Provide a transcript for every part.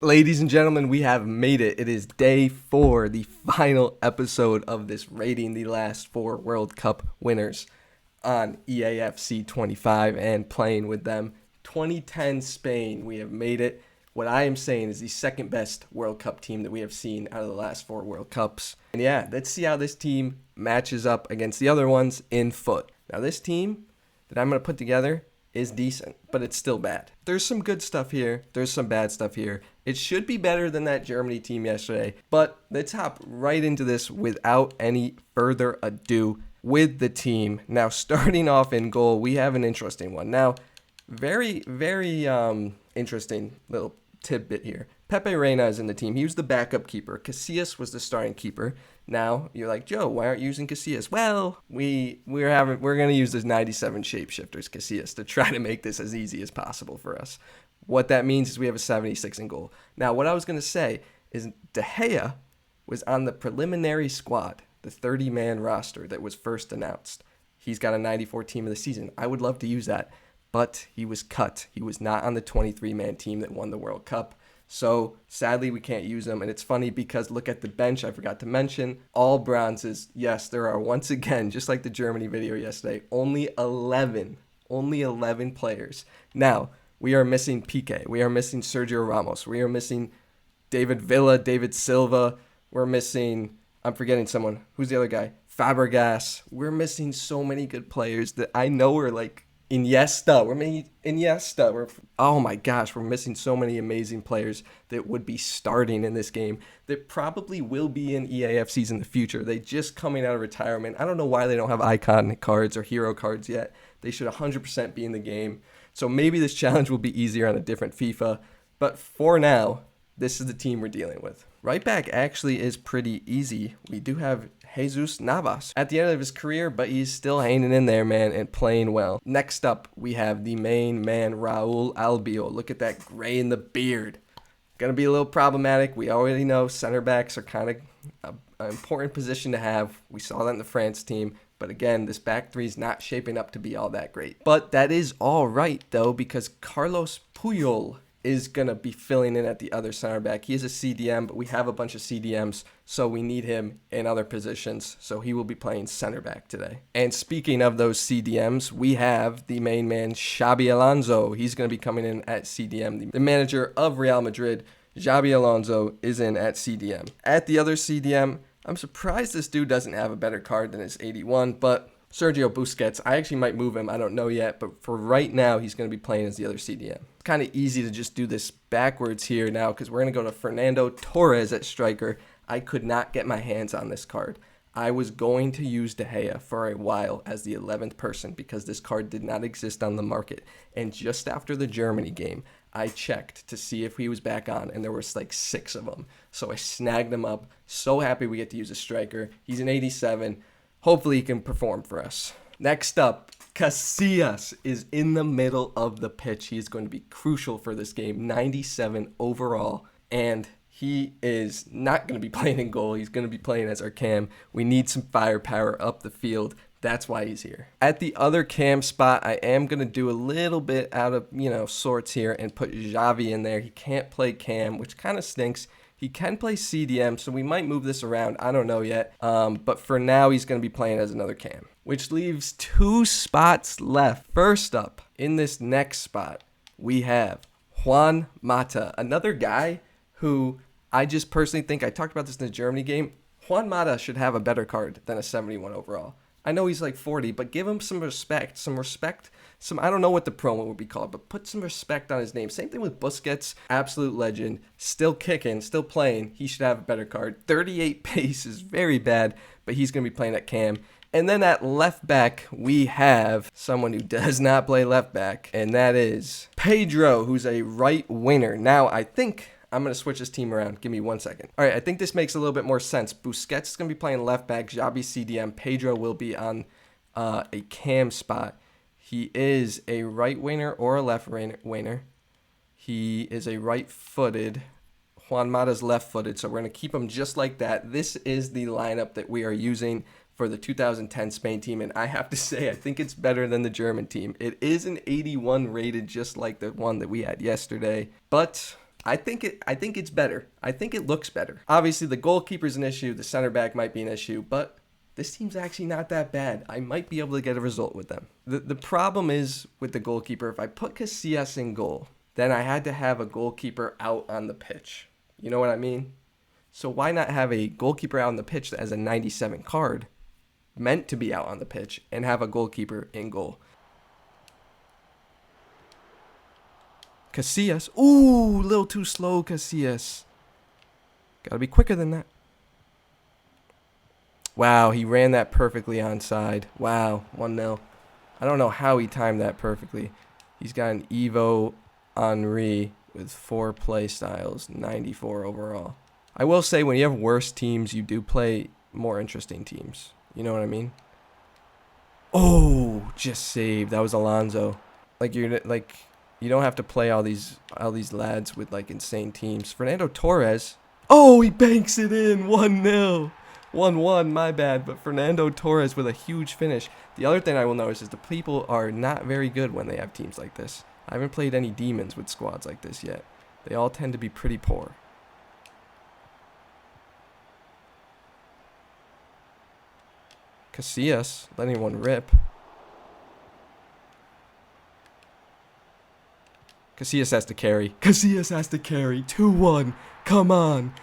Ladies and gentlemen, we have made it. It is day 4, the final episode of this rating the last 4 World Cup winners on Eafc 25 and playing with them. 2010 Spain, we have made it. What I am saying is the second best World Cup team that we have seen out of the last 4 World Cups. And yeah, let's see how this team matches up against the other ones in foot. Now this team that I'm going to put together is decent, but it's still bad. There's some good stuff here. There's some bad stuff here. It should be better than that Germany team yesterday, but let's hop right into this without any further ado with the team. Now, starting off in goal, we have an interesting one. Now, very interesting little tidbit here. Pepe Reina is in the team. He was the backup keeper. Casillas was the starting keeper. Now you're like, Joe, why aren't you using Casillas? Well, we're gonna use those 97 shapeshifters Casillas to try to make this as easy as possible for us. What that means is we have a 76 in goal. Now, what I was gonna say is De Gea was on the preliminary squad, the 30-man roster that was first announced. He's got a 94 team of the season. I would love to use that, but he was cut. He was not on the 23-man team that won the World Cup. So sadly, we can't use them. And it's funny because look at the bench. I forgot to mention all bronzes. Yes, there are once again, just like the Germany video yesterday, only 11 players. Now, we are missing Piqué. We are missing Sergio Ramos. We are missing David Villa, David Silva. We're missing, I'm forgetting someone. Who's the other guy? Fabregas. We're missing so many good players that I know are like Iniesta. Oh my gosh, we're missing so many amazing players that would be starting in this game that probably will be in EAFCs in the future. They just coming out of retirement. I don't know why they don't have icon cards or hero cards yet. They should 100% be in the game. So maybe this challenge will be easier on a different FIFA. But for now, this is the team we're dealing with. Right back actually is pretty easy. We do have Jesus Navas at the end of his career, but he's still hanging in there, man, and playing well. Next up, we have the main man, Raul Albiol. Look at that gray in the beard. Gonna be a little problematic. We already know center backs are kind of an important position to have. We saw that in the France team. But again, this back three is not shaping up to be all that great. But that is all right, though, because Carlos Puyol is going to be filling in at the other center back. He is a CDM, but we have a bunch of CDMs, so we need him in other positions. So he will be playing center back today. And speaking of those CDMs, we have the main man, Xabi Alonso. He's going to be coming in at CDM. The manager of Real Madrid, Xabi Alonso, is in at CDM. At the other CDM, I'm surprised this dude doesn't have a better card than his 81, but Sergio Busquets, I actually might move him. I don't know yet, but for right now, he's going to be playing as the other CDM. It's kind of easy to just do this backwards here now because we're going to go to Fernando Torres at striker. I could not get my hands on this card. I was going to use De Gea for a while as the 11th person because this card did not exist on the market. And just after the Germany game, I checked to see if he was back on, and there was like 6 of them. So I snagged him up. So happy we get to use a striker. He's an 87. Hopefully he can perform for us. Next up, Casillas is in the middle of the pitch. He is going to be crucial for this game. 97 overall, and he is not going to be playing in goal. He's going to be playing as our cam. We need some firepower up the field. That's why he's here. At the other cam spot, I am going to do a little bit out of, sorts here and put Xavi in there. He can't play cam, which kind of stinks. He can play CDM, so we might move this around. I don't know yet. But for now, he's going to be playing as another cam, which leaves 2 spots left. First up, in this next spot, we have Juan Mata, another guy who I just personally think, I talked about this in the Germany game, Juan Mata should have a better card than a 71 overall. I know he's like 40, but give him some respect. I don't know what the promo would be called, but put some respect on his name. Same thing with Busquets, absolute legend, still kicking, still playing. He should have a better card. 38 pace is very bad, but he's going to be playing at cam. And then at left back, we have someone who does not play left back, and that is Pedro, who's a right winger. Now, I think I'm going to switch this team around. Give me 1 second. All right, I think this makes a little bit more sense. Busquets is going to be playing left back. Xabi CDM. Pedro will be on a cam spot. He is a right winger or a left winger. He is a right-footed. Juan Mata's left-footed, so we're going to keep him just like that. This is the lineup that we are using for the 2010 Spain team, and I have to say, I think it's better than the German team. It is an 81 rated, just like the one that we had yesterday, but I think it's better. I think it looks better. Obviously, the goalkeeper's an issue. The center back might be an issue, but this team's actually not that bad. I might be able to get a result with them. The problem is with the goalkeeper. If I put Casillas in goal, then I had to have a goalkeeper out on the pitch. You know what I mean? So why not have a goalkeeper out on the pitch as a 97 card, meant to be out on the pitch, and have a goalkeeper in goal? Casillas. Ooh, a little too slow, Casillas. Gotta be quicker than that. Wow, he ran that perfectly onside. Wow, 1-0. I don't know how he timed that perfectly. He's got an Evo Henry with 4 play styles, 94 overall. I will say, when you have worse teams, you do play more interesting teams. You know what I mean? Oh, just saved. That was Alonso. You don't have to play all these lads with like insane teams. Fernando Torres. Oh, he banks it in. 1-0. 1-1, my bad. But Fernando Torres with a huge finish. The other thing I will notice is the people are not very good when they have teams like this. I haven't played any demons with squads like this yet. They all tend to be pretty poor. Casillas letting one rip. Casillas has to carry. Casillas has to carry. 2-1. Come on.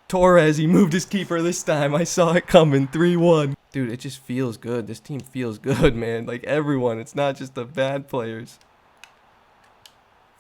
Torres, he moved his keeper this time. I saw it coming. 3-1. Dude, it just feels good. This team feels good, man. Like everyone. It's not just the bad players.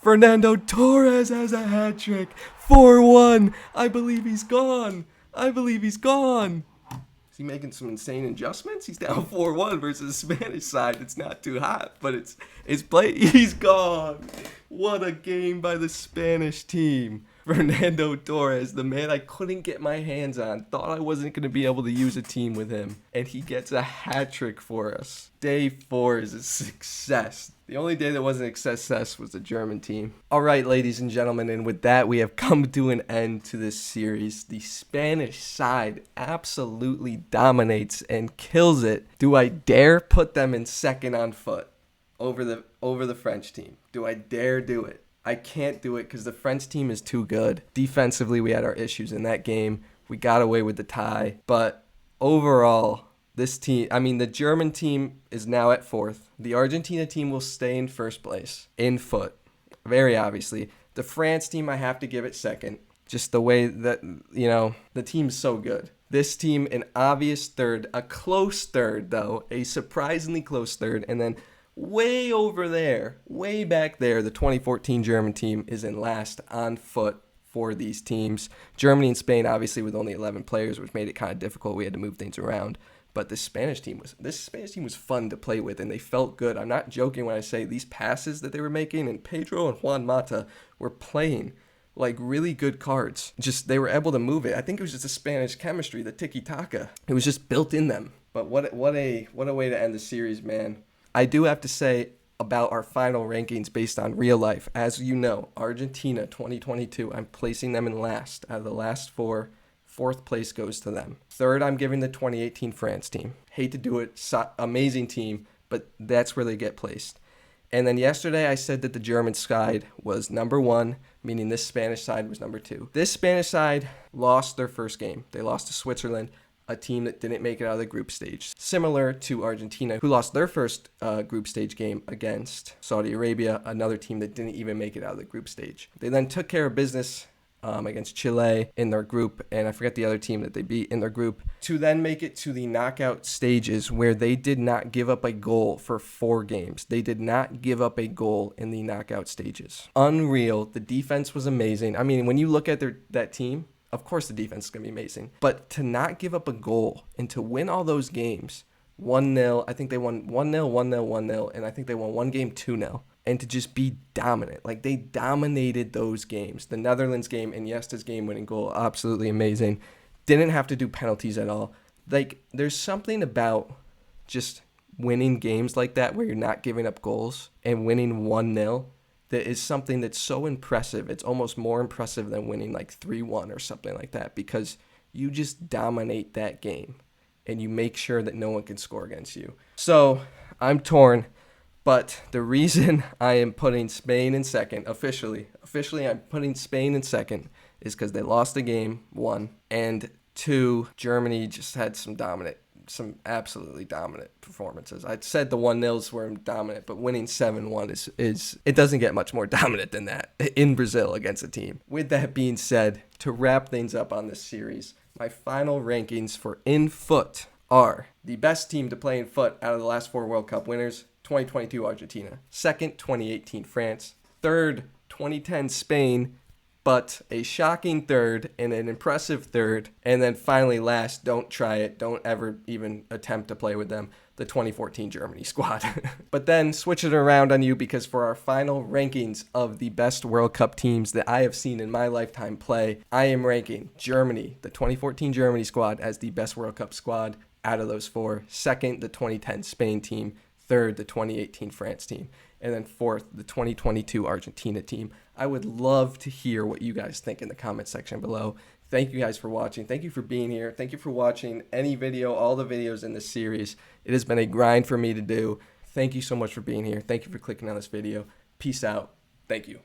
Fernando Torres has a hat trick. 4-1. I believe he's gone. Is he making some insane adjustments? He's down 4-1 versus the Spanish side. It's not too hot, but it's play. He's gone. What a game by the Spanish team. Fernando Torres, the man I couldn't get my hands on. Thought I wasn't going to be able to use a team with him. And he gets a hat trick for us. Day 4 is a success. The only day that wasn't a success was the German team. All right, ladies and gentlemen, and with that, we have come to an end to this series. The Spanish side absolutely dominates and kills it. Do I dare put them in second on foot over the French team? Do I dare do it? I can't do it because the French team is too good. Defensively, we had our issues in that game. We got away with the tie. But overall, this team, the German team is now at 4th. The Argentina team will stay in 1st place, in foot, very obviously. The France team, I have to give it 2nd. Just the way that, the team's so good. This team, an obvious 3rd, a close 3rd, though, a surprisingly close 3rd, and then way over there, way back there, the 2014 German team is in last on foot for these teams. Germany and Spain, obviously, with only 11 players, which made it kind of difficult. We had to move things around. But this Spanish team was fun to play with, and they felt good. I'm not joking when I say these passes that they were making, and Pedro and Juan Mata were playing like really good cards. Just they were able to move it. I think it was just the Spanish chemistry, the tiki-taka. It was just built in them. But what a way to end the series, man. I do have to say about our final rankings based on real life. As you know, Argentina 2022, I'm placing them in last. Out of the last 4, 4th place goes to them. 3rd, I'm giving the 2018 France team. Hate to do it, amazing team, but that's where they get placed. And then yesterday I said that the German side was number 1, meaning this Spanish side was number 2. This Spanish side lost their first game. They lost to Switzerland, a team that didn't make it out of the group stage. Similar to Argentina, who lost their first group stage game against Saudi Arabia, another team that didn't even make it out of the group stage. They then took care of business against Chile in their group, and I forget the other team that they beat in their group, to then make it to the knockout stages where they did not give up a goal for 4 games. They did not give up a goal in the knockout stages. Unreal. The defense was amazing. When you look at that team, of course the defense is going to be amazing. But to not give up a goal and to win all those games, 1-0, I think they won 1-0, 1-0, 1-0, and I think they won one game 2-0. And to just be dominant. Like, they dominated those games. The Netherlands game and Iniesta's game-winning goal, absolutely amazing. Didn't have to do penalties at all. Like, there's something about just winning games like that where you're not giving up goals and winning 1-0 that is something that's so impressive. It's almost more impressive than winning like 3-1 or something like that, because you just dominate that game and you make sure that no one can score against you. So I'm torn. But the reason I am putting Spain in second, officially I'm putting Spain in second, is because they lost the game, 1, and 2, Germany just had some absolutely dominant performances. I said the 1-0s were dominant, but winning 7-1 is it doesn't get much more dominant than that in Brazil against a team. With that being said, to wrap things up on this series, my final rankings for in foot are the best team to play in foot out of the last 4 World Cup winners, 2022 Argentina, second 2018 France, third 2010 Spain, but a shocking third and an impressive third, and then finally last, don't try it, don't ever even attempt to play with them, the 2014 Germany squad. But then switch it around on you, because for our final rankings of the best World Cup teams that I have seen in my lifetime play, I am ranking Germany, the 2014 Germany squad, as the best World Cup squad out of those 4. Second, the 2010 Spain team. Third, the 2018 France team. And then fourth, the 2022 Argentina team. I would love to hear what you guys think in the comment section below. Thank you guys for watching. Thank you for being here. Thank you for watching any video, all the videos in this series. It has been a grind for me to do. Thank you so much for being here. Thank you for clicking on this video. Peace out. Thank you.